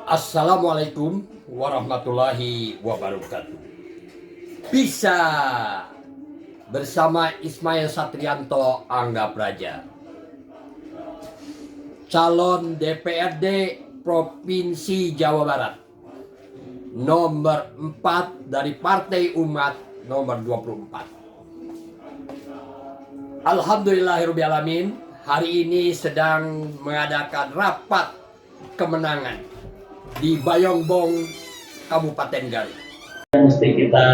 Assalamualaikum warahmatullahi wabarakatuh. Bisa bersama Ismail Satrianto Angga Praja, calon DPRD Provinsi Jawa Barat, nomor 4 dari Partai Umat nomor 24. Alhamdulillahirrahmanirrahim. Hari ini sedang mengadakan rapat kemenangan di Bayongbong, Kabupaten Garut. Yang mesti kita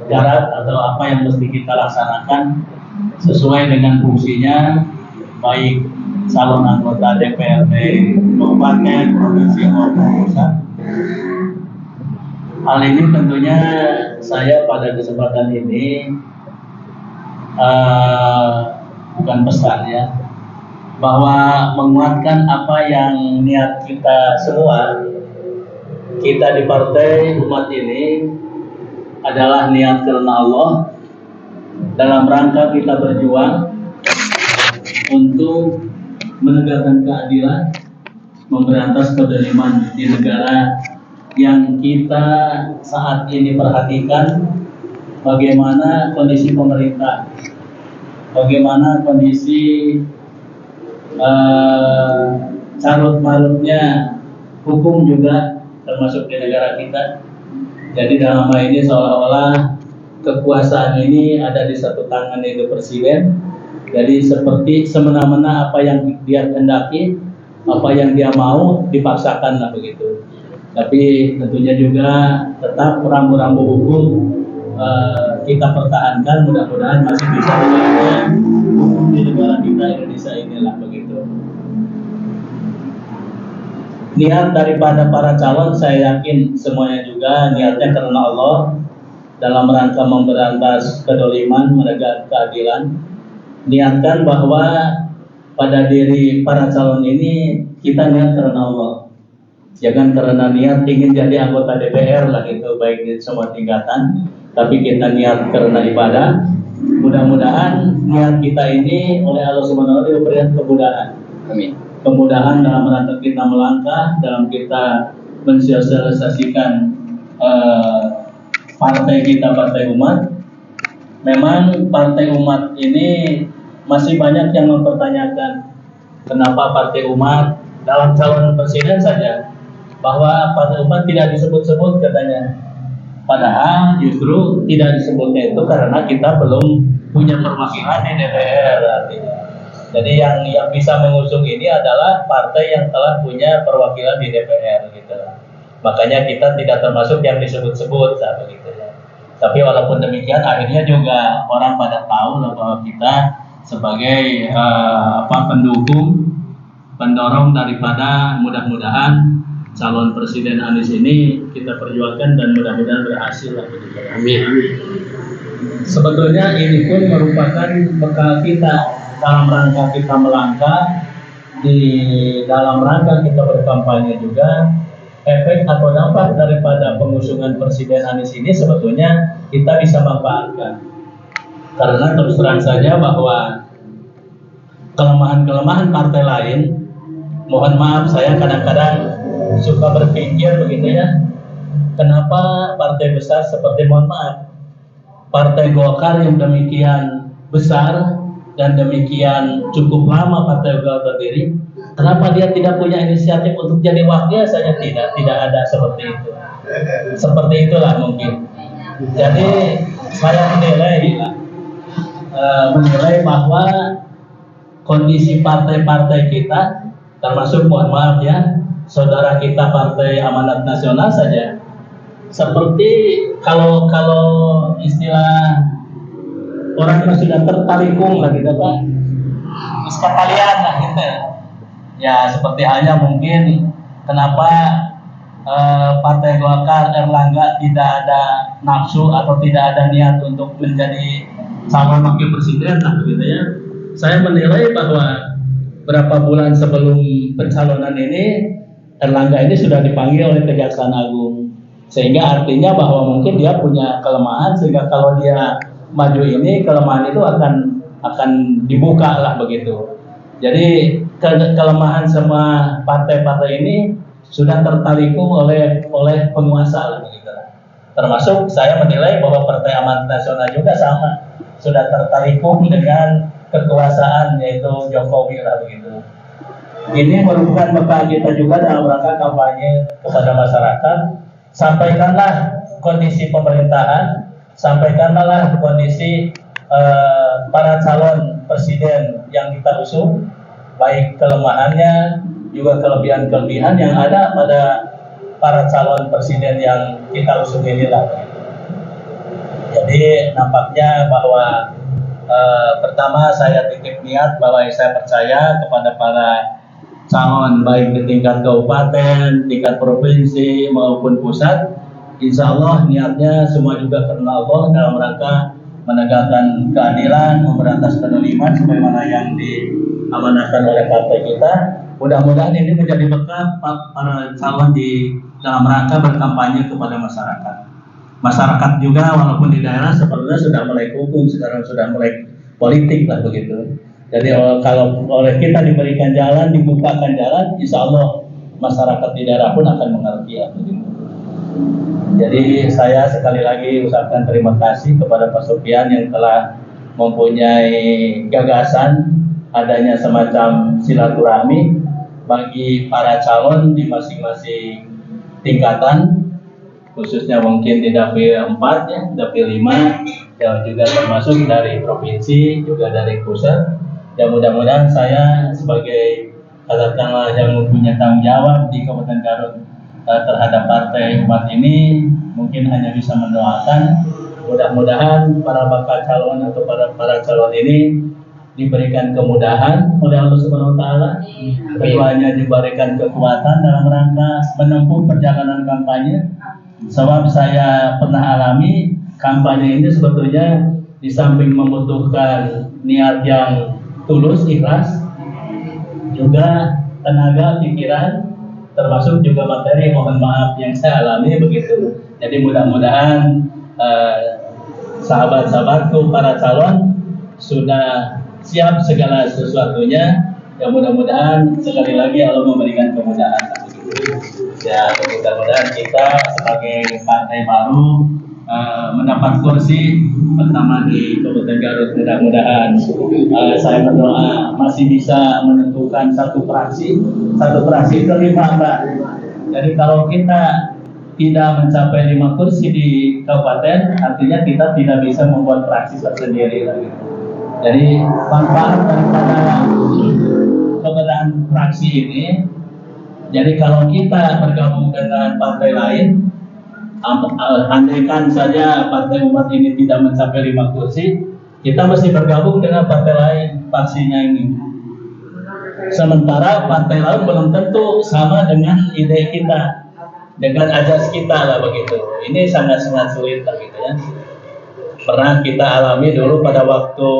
garap atau apa yang mesti kita laksanakan sesuai dengan fungsinya, baik calon anggota DPRD kabupaten, provinsi maupun pusat. Hal ini tentunya saya pada kesempatan ini bukan pesan ya, bahwa menguatkan apa yang niat kita semua, kita di Partai Umat ini adalah niat karena Allah dalam rangka kita berjuang untuk menegakkan keadilan, memberantas kezaliman di negara yang kita saat ini perhatikan bagaimana kondisi pemerintah, bagaimana kondisi carut marutnya hukum juga termasuk di negara kita. Jadi dalam hal ini seolah-olah kekuasaan ini ada di satu tangan, yaitu presiden. Jadi seperti semena-mena apa yang dia kehendaki, apa yang dia mau dipaksakan lah begitu. Tapi tentunya juga tetap rambu-rambu hukum kita pertahankan, mudah-mudahan masih bisa menjalankan hukum di negara kita Indonesia inilah begitu. Niat daripada para calon saya yakin semuanya juga niatnya karena Allah dalam rangka memberantas kedoliman, menegakkan keadilan. Niatkan bahwa pada diri para calon ini kita niat karena Allah. Jangan karena niat ingin jadi anggota DPR lah gitu, baik di semua tingkatan, tapi kita niat karena ibadah. Mudah-mudahan niat kita ini oleh Allah Subhanahu wa taala diberikan kemudahan. Amin. Kemudahan dalam rangka kita melangkah, dalam kita mensosialisasikan partai kita, Partai Umat. Memang Partai Umat ini masih banyak yang mempertanyakan kenapa Partai Umat dalam calon presiden saja, bahwa Partai Umat tidak disebut-sebut katanya. Padahal justru tidak disebutnya itu karena kita belum punya perwakilan di DPR artinya. Jadi yang bisa mengusung ini adalah partai yang telah punya perwakilan di DPR gitu. Makanya kita tidak termasuk yang disebut-sebut begitu ya. Tapi walaupun demikian akhirnya juga orang pada tahu bahwa kita sebagai pendukung, pendorong daripada mudah-mudahan calon presiden Anies ini kita perjuangkan dan mudah-mudahan berhasil lah begitu. Amin. Sebetulnya ini pun merupakan bekal kita dalam rangka kita melangkah, di dalam rangka kita berkampanye juga. Efek atau dampak daripada pengusungan Presiden Anies ini sebetulnya kita bisa manfaatkan. Karena terus terang saja bahwa kelemahan-kelemahan partai lain, mohon maaf saya kadang-kadang suka berpikir begitu ya, kenapa partai besar seperti, mohon maaf, Partai Golkar yang demikian besar dan demikian cukup lama Partai Golkar berdiri, kenapa dia tidak punya inisiatif untuk jadi wakil saja? Tidak ada seperti itu. Seperti itulah mungkin. Jadi saya menilai bahwa kondisi partai-partai kita, termasuk mohon maaf ya, saudara kita Partai Amanat Nasional saja, seperti kalau istilah orang yang sudah tertalikung lah gitu Pak, sekalian lah gitu ya. Seperti halnya mungkin kenapa Partai Golkar Erlangga tidak ada nafsu atau tidak ada niat untuk menjadi calon wakil presiden lah begitu ya. Saya menilai bahwa berapa bulan sebelum pencalonan ini Erlangga ini sudah dipanggil oleh Kejaksaan Agung, sehingga artinya bahwa mungkin dia punya kelemahan, sehingga kalau dia maju ini kelemahan itu akan dibuka lah begitu. Jadi kelemahan semua partai-partai ini sudah tertalikung oleh penguasa lah begitu. Termasuk saya menilai bahwa Partai Amanat Nasional juga sama, sudah tertalikung dengan kekuasaan yaitu Jokowi lah begitu. Ini merupakan bekal kita juga dalam rangka kampanye kepada masyarakat. Sampaikanlah kondisi pemerintahan, sampaikanlah kondisi para calon presiden yang kita usung, baik kelemahannya juga kelebihan-kelebihan yang ada pada para calon presiden yang kita usung inilah. Jadi nampaknya bahwa pertama saya titip niat bahwa saya percaya kepada para calon baik di tingkat kabupaten, tingkat provinsi maupun pusat. Insya Allah niatnya semua juga karena Allah dalam rangka menegakkan keadilan, memberantas kedoliman sebagaimana yang diamanahkan oleh partai kita. Mudah-mudahan ini menjadi bekal para calon di dalam rangka berkampanye kepada masyarakat. Masyarakat juga walaupun di daerah sebenarnya sudah mulai hukum, sekarang sudah mulai politik lah begitu. Jadi kalau oleh kita diberikan jalan, dibukakan jalan, insya Allah masyarakat di daerah pun akan mengerti ya begitu. Jadi saya sekali lagi ucapkan terima kasih kepada Pak Sufyan yang telah mempunyai gagasan adanya semacam silaturahmi bagi para calon di masing-masing tingkatan, khususnya mungkin di dapil 4 ya, dapil 5 yang juga termasuk dari provinsi juga dari pusat. Ya mudah-mudahan saya sebagai katakanlah yang mempunyai tanggung jawab di Kabupaten Garut terhadap partai umat ini mungkin hanya bisa mendoakan mudah-mudahan para bakal calon atau para calon ini diberikan kemudahan oleh Allah Subhanahu wa taala, keduanya diberikan kekuatan dalam rangka menempuh perjalanan kampanye. Sebab saya pernah alami kampanye ini sebetulnya di samping membutuhkan niat yang tulus, ikhlas, juga tenaga, pikiran, termasuk juga materi, mohon maaf yang saya alami begitu. Jadi mudah-mudahan sahabat-sahabatku para calon sudah siap segala sesuatunya. Ya mudah-mudahan sekali lagi Allah memberikan kemudahan. Ya mudah-mudahan kita sebagai partai baru mendapat kursi pertama di Kabupaten Garut. Mudah-mudahan saya berdoa masih bisa menentukan satu fraksi itu 5 Mbak. Jadi kalau kita tidak mencapai 5 kursi di kabupaten, artinya kita tidak bisa membuat fraksi tersendiri lagi. Jadi manfaat daripada keberadaan fraksi ini, jadi kalau kita bergabung dengan partai lain, andaikan saja partai umat ini tidak mencapai 5 kursi, kita mesti bergabung dengan partai lain fraksinya ini. Sementara partai lain belum tentu sama dengan ide kita, dengan ajas kita lah begitu. Ini sangat-sangat sulit lah gitu ya. Pernah kita alami dulu pada waktu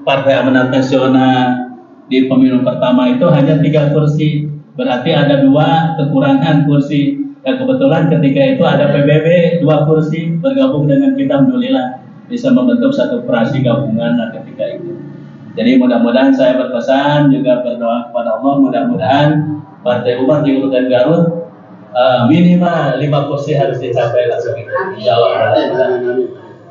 Partai Amanat Nasional di pemilu pertama itu hanya 3 kursi, berarti ada 2 kekurangan kursi. Dan kebetulan ketika itu ada PBB 2 kursi bergabung dengan kita, alhamdulillah bisa membentuk satu fraksi gabungan ketika itu. Jadi mudah-mudahan saya berpesan juga berdoa kepada Allah, mudah-mudahan Partai Umat di Kabupaten Garut minimal 5 kursi harus dicapai langsung itu. Insya Allah.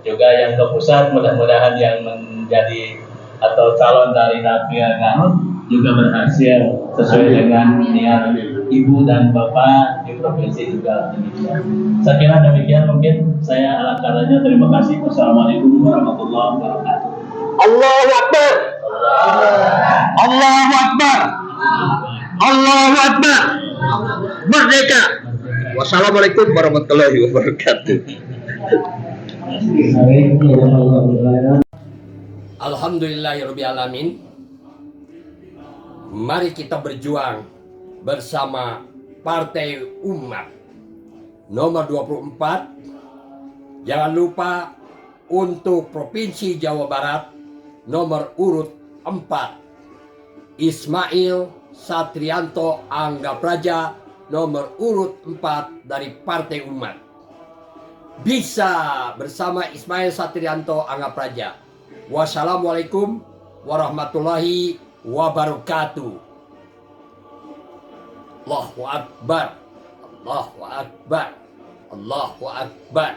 Juga yang ke pusat mudah-mudahan yang menjadi atau calon dari dapil Garut juga berhasil sesuai dengan niat ibu dan bapak di provinsi juga demikian. Saya kira demikian mungkin saya ala kalanya. Terima kasih. Wassalamualaikum warahmatullahi wabarakatuh. Allahu Akbar. Allahu Akbar. Allahu Akbar. Merdeka. Wassalamualaikum warahmatullahi wabarakatuh. Alhamdulillahirrabbilalamin. Mari kita berjuang bersama Partai Umat nomor 24. Jangan lupa untuk Provinsi Jawa Barat nomor urut 4 Ismail Satrianto Anggapraja nomor urut 4 dari Partai Umat. Bisa bersama Ismail Satrianto Anggapraja. Wassalamualaikum warahmatullahi wabarakatuh. Allahu Akbar. Allahu Akbar. Allahu Akbar.